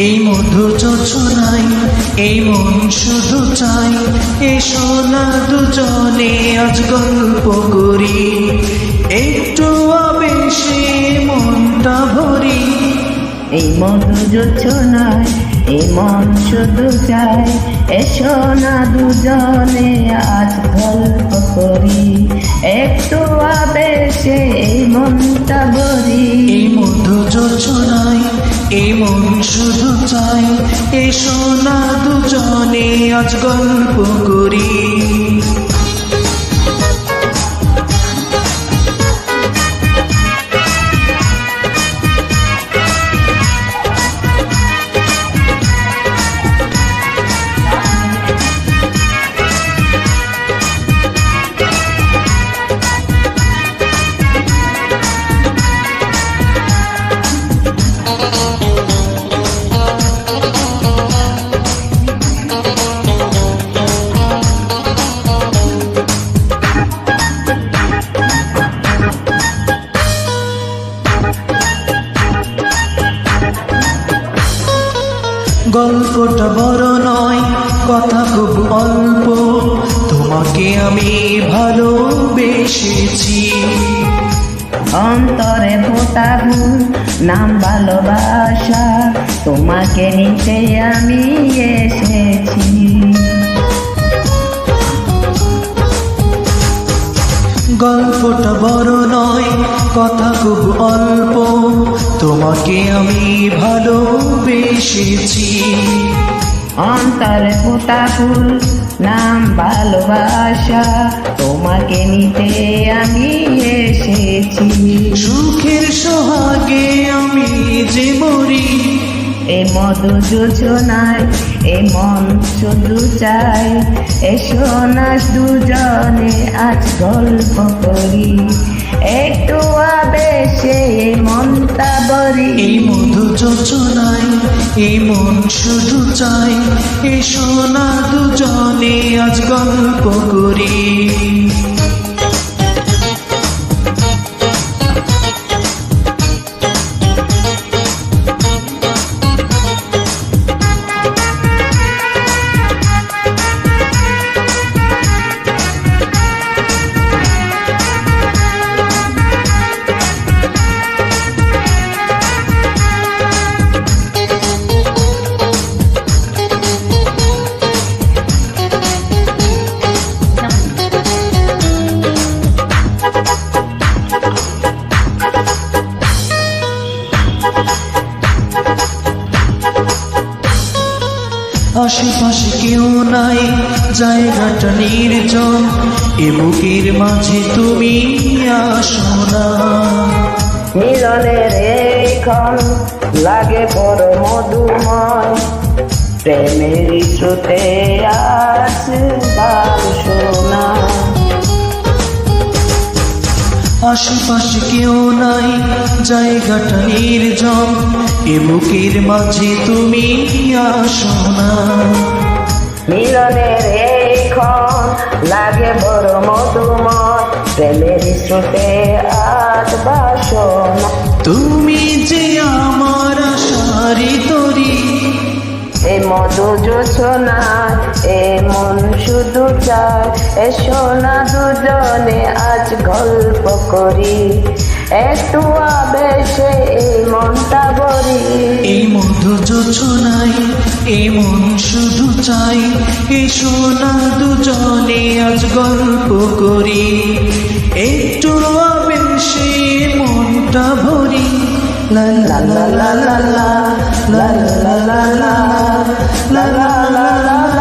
এই মধুর যোজনায় এই মন শুধু চাই, এসো না দুজনে আজ গল্প করি, একটু আবেশে মনটা ভরি। এই মধুর যোজনায় এই মন শুধু চাই, এসো না দুজনে আজ গল্প করি, একটু আবেশে এই মনটা ভরি। এই মধুর যোজনায় এই মন শুধু চাই, এসো না দুজনে আজ গল্প করি। গল্পটা বড় নয়, কথা খুব অল্প, তোমাকে আমি ভালোবেসেছি। অন্তরে ফোটা ফুল নাম ভালোবাসা, তোমাকে নিতে আমি এসেছি। গল্পটা বড় নয়, কথা খুব অল্প, তোমাকে আমি ভালোবেসেছি। অন্তরে ফোটা ফুল নাম ভালোবাসা, তোমাকে নিতে আমি এসেছি। সুখের সোহাগে আমি যে মরি, এ মধুর যোজনায় এ মন শুধু চাই, এসো না দুজনে আজ গল্প করি, একটু আবেশে মনটা ভরি। এই মধুর যোজনায় এই মন শুধু চাই, এসো না দুজনে আজ গল্প করি। আশেপাশে কেউ নাই, জায়গাটা নির্জন, এ বুকের মাঝে তুমি আসো না। মিলনের এই ক্ষণ লাগে বড় মধুময়, প্রেমের স্রোতে আজ গান শোনা। আশেপাশে কেউ নাই, জায়গাটা নির্জন, এ বুকের মাঝে তুমি আসো না। মিলনের এই ক্ষণ লাগে বড় মধুময়, প্রেমের স্রোতে আজ বাসনা। তুমি যে আমার আশারি তরি, এই মধুর যোজনায় এ মন শুধু চায়, এসো না দুজনে আজ গল্প করি, একটু আবেশে এই মনটা ভরি। এই মধুর যোজনায় এই মন শুধু চাই, এসো না দুজনে আজ গল্প করি, একটু আবেশে মনটা ভরি। লা লা লা লা লা লা লা লা লা লা লা লা লা লা।